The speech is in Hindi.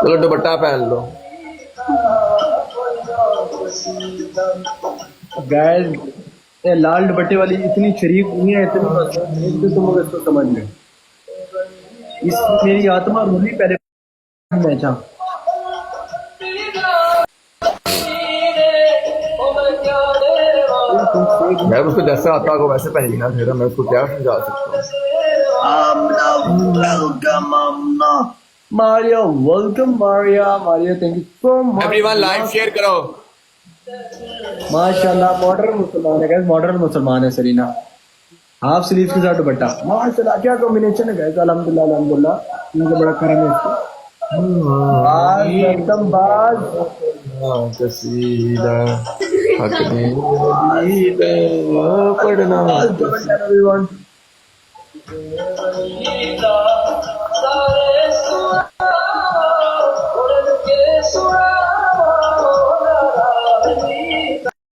चलो दुपट्टा पहन लो। गाइस, ये लाल दुपट्टे वाली इतनी शरीफ नहीं है, इतनी मासूम है कि तुम लोग इसको समझ लो। इस मेरी आत्मा रोनी पहले बैठा। तुम सेब यार उसको जैसे आता होगा वैसे पहनना फिर मैं उसको क्या समझा सकता हूँ। Amna, welcome, Amna. Maria, welcome, Maria. Maria, thank you so much. Everyone live share करो। माशाल्लाह, मॉडर्न मुसलमान है गाइस, मॉडर्न मुसलमान है सरीना। हाफ स्लीव के साथ दुपट्टा, माशाल्लाह क्या कॉम्बिनेशन है गाइस। अल्हम्दुलिल्लाह अल्हम्दुलिल्लाह, मुझे बड़ा करम है इसको। बाज वेलकम बाज। कसीदा हक ने दीदा पढ़ना बाज दुपट्टा एवरीवन।